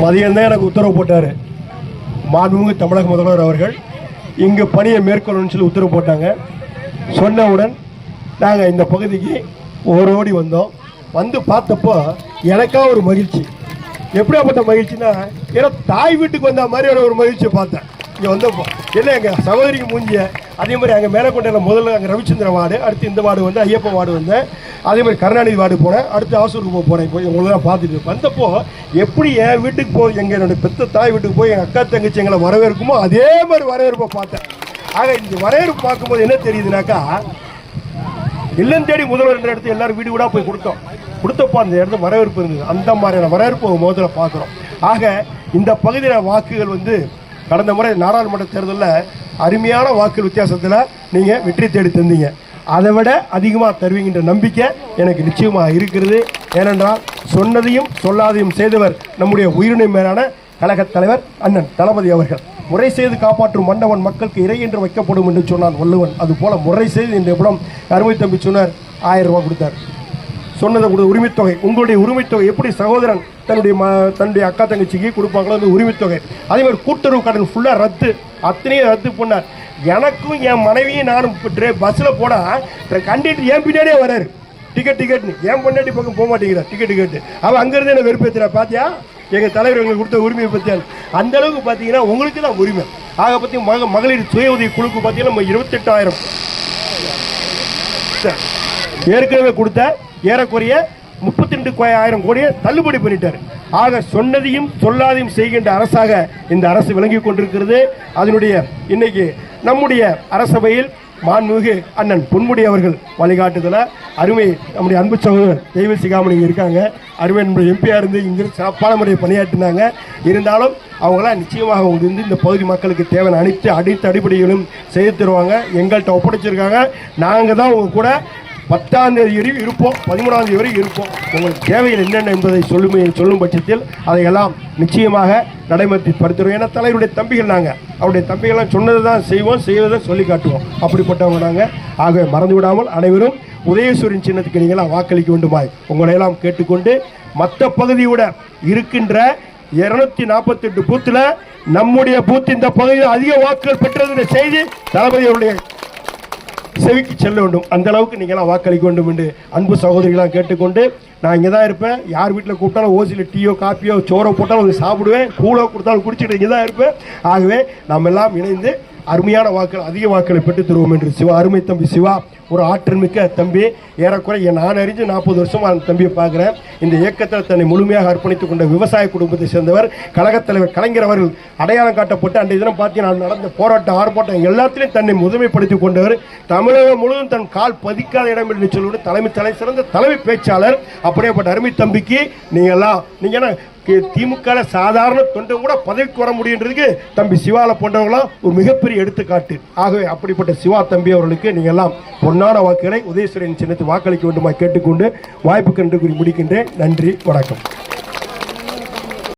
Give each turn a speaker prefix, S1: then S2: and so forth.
S1: மதியம் தான் எனக்கு உத்தரவு போட்டார். மாண்புமிகு தமிழக முதல்வர் அவர்கள் இங்கு பணியை மேற்கொள்ளணும்னு சொல்லி உத்தரவு போட்டாங்க. சொன்னவுடன் நாங்கள் இந்த பகுதிக்கு ஓடோடி வந்தோம். வந்து பார்த்தப்போ எனக்கா ஒரு மகிழ்ச்சி. எப்படியாப்பட்ட மகிழ்ச்சின்னா, ஏன்னா தாய் வீட்டுக்கு வந்த மாதிரியான ஒரு மகிழ்ச்சியை பார்த்தேன். இங்கே வந்தப்போ என்ன எங்கள் சகோதரிக்கு மூஞ்சிய அதே மாதிரி அங்கே மேலே கொண்ட முதல்ல அங்கே ரவிச்சந்திரன் வார்டு, அடுத்து இந்த வார்டு வந்து ஐயப்பன் வார்டு வந்தேன். அதே மாதிரி கருணாநிதி வார்டு போனேன், அடுத்து ஆசூருக்கு போனேன். இப்போ உங்களெல்லாம் பார்த்துட்டு வந்தப்போ எப்படி என் வீட்டுக்கு போய் என்னுடைய பெத்த தாய் வீட்டுக்கு போய் எங்கள் அக்கா தங்கச்சி எங்களை வரவேற்குமோ அதே மாதிரி வரவேற்பை பார்த்தேன். ஆக இந்த வரவேற்பு பார்க்கும்போது என்ன தெரியுதுனாக்கா, இல்லம் தேடி முதல்வர் என்ற இடத்துல எல்லாரும் வீடு வீடாக போய் கொடுத்தப்போ அந்த இடத்துல வரவேற்பு இருந்தது. அந்த மாதிரியான வரவேற்பு முதல்ல பார்க்குறோம். ஆக இந்த பகுதியில் வாக்குகள் வந்து கடந்த முறை நாடாளுமன்ற தேர்தலில் அருமையான வாக்கு வித்தியாசத்தில் நீங்கள் வெற்றி தேடி தந்தீங்க. அதை விட அதிகமாக தருவீங்கிற நம்பிக்கை எனக்கு நிச்சயமாக இருக்கிறது. ஏனென்றால் சொன்னதையும் சொல்லாதையும் செய்தவர் நம்முடைய உயிரினை மேலான கழகத் தலைவர் அண்ணன் தளபதி அவர்கள். முறை செய்து காப்பாற்றும் மன்னவன் மக்களுக்கு இறை என்று வைக்கப்படும் என்று சொன்னான் வள்ளுவன். அதுபோல முறை செய்து இந்த இடம் அருமை தம்பி சொன்னார், 1000 ரூபாய் கொடுத்தார். சொன்னதை கூட உரிமைத்தொகை, உங்களுடைய உரிமைத்தொகை எப்படி சகோதரன் தன்னுடைய அக்கா தங்கச்சிக்கு கொடுப்பாங்களோ அந்த உரிமைத்தொகை, அதே மாதிரி கூட்டுறவு கடன் ஃபுல்லாக ரத்து, அத்தனையும் ரத்து பண்ணார். எனக்கும் என் மனைவியும் நானும் பஸ்ஸில் போனால் கண்டிட்டு என் பின்னாடியே வராரு. டிக்கெட்னு என் பொண்டாட்டி பக்கம் போக மாட்டேங்கிறார். டிக்கெட்டு அவன் அங்கேருந்து என்ன வெறுப்பேற்றுறா. பார்த்தியா எங்கள் தலைவர் எங்களுக்கு கொடுத்த உரிமையை பற்றியால் அந்த அளவுக்கு பார்த்தீங்கன்னா உங்களுக்கு தான் உரிமை. ஆக பற்றி மகளிர் சுய உதவி குழுக்கு பார்த்தீங்கன்னா 28,000 ஏற்கனவே கொடுத்த ஏறக்குறைய 32,000 கோடியை தள்ளுபடி பண்ணிட்டார். ஆக சொன்னதையும் சொல்லாதையும் செய்கின்ற அரசாக இந்த அரசு விளங்கி கொண்டிருக்கிறது. அதனுடைய இன்னைக்கு நம்முடைய அரசபையில் மாண்புமிகு அண்ணன் பொன்முடி அவர்கள் வழிகாட்டுதல அருமை நம்முடைய அன்பு சகோதரர் தெய்வ சிகாமணி இருக்காங்க. அருமை நம்முடைய எம்பியாக இருந்து இங்கே சிறப்பான முறையை பணியாற்றினாங்க. இருந்தாலும் அவங்களாம் நிச்சயமாக அவங்க இருந்து இந்த பகுதி மக்களுக்கு தேவையான அனைத்து அடிப்படைகளும் செய்து தருவாங்க. எங்கள்கிட்ட ஒப்படைச்சிருக்காங்க. நாங்கள் தான் உங்க கூட 10ஆம் தேதி வரை இருப்போம், 13ஆம் தேதி வரை இருப்போம். உங்களுக்கு தேவைகள் என்னென்ன என்பதை சொல்லும் பட்சத்தில் அதையெல்லாம் நிச்சயமாக நடைமுறைப்படுத்துகிறோம். ஏன்னா தலைவருடைய தம்பிகள் நாங்கள், அவருடைய தம்பிகள்லாம் சொன்னதை தான் செய்வோம், செய்வதை சொல்லி காட்டுவோம். அப்படிப்பட்டவங்க நாங்கள். ஆக மறந்து விடாமல் அனைவரும் உதயசூரியன் சின்னத்துக்கு நீங்களாம் வாக்களிக்க வேண்டுமாய் உங்களையெல்லாம் கேட்டுக்கொண்டு, மற்ற பகுதியோட இருக்கின்ற 248 பூத்தில் நம்முடைய பூத் இந்த பகுதியில் அதிக வாக்குகள் பெற்றது செய்தி தளபதியுடைய செவிக்கு செல்ல வேண்டும். அந்த அளவுக்கு நீங்களாம் வாக்களிக்க வேண்டும் என்று அன்பு சகோதரிகளாக கேட்டுக்கொண்டு, நான் இங்கே தான் இருப்பேன். யார் வீட்டில் கூப்பிட்டாலும் ஓசியில் டீயோ காப்பியோ சோறோ போட்டாலும் அதை சாப்பிடுவேன், கூழோ கொடுத்தாலும் குடிச்சிட்டு இங்கே தான் இருப்பேன். ஆகவே நாம் எல்லாம் இணைந்து அருமையான வாக்குகள் அதிக வாக்குகளை பெற்று தருவோம் என்று சிவா, அருமை தம்பி சிவா ஒரு ஆற்றல் மிக்க தம்பி. ஏறக்குறைய நான் அறிஞ்சு 40 வருஷமாக அந்த தம்பியை பார்க்குறேன். இந்த இயக்கத்தில் தன்னை முழுமையாக அர்ப்பணித்துக் கொண்ட விவசாய குடும்பத்தை சேர்ந்தவர். கழகத் தலைவர் கலைஞர் அவர்கள் அடையாளம் காட்டப்பட்டு அன்றைய தினம் பார்த்தீங்கன்னா நடந்த போராட்டம் ஆர்ப்பாட்டம் எல்லாத்திலையும் தன்னை முதன்மைப்படுத்தி கொண்டவர். தமிழகம் முழுவதும் தன் கால் பதிக்காத இடம் என்று சொல்லுவது தலை சிறந்த தலைமை பேச்சாளர். அப்படியேப்பட்ட அருமை தம்பிக்கு நீங்கள் திமுக சாதாரண தொண்டை கூட பதவிக்கு வர முடியுன்றதுக்கு தம்பி சிவால போன்றவங்களாம் ஒரு மிகப்பெரிய எடுத்துக்காட்டு. ஆகவே அப்படிப்பட்ட சிவா தம்பி அவர்களுக்கு நீங்கள் எல்லாம் பொன்னான வாக்குகளை உதயசூரியன் சின்னத்தை வாக்களிக்க வேண்டுமா கேட்டுக்கொண்டு வாய்ப்புக்கு நன்றி கூறி முடிக்கின்றேன். நன்றி, வணக்கம்.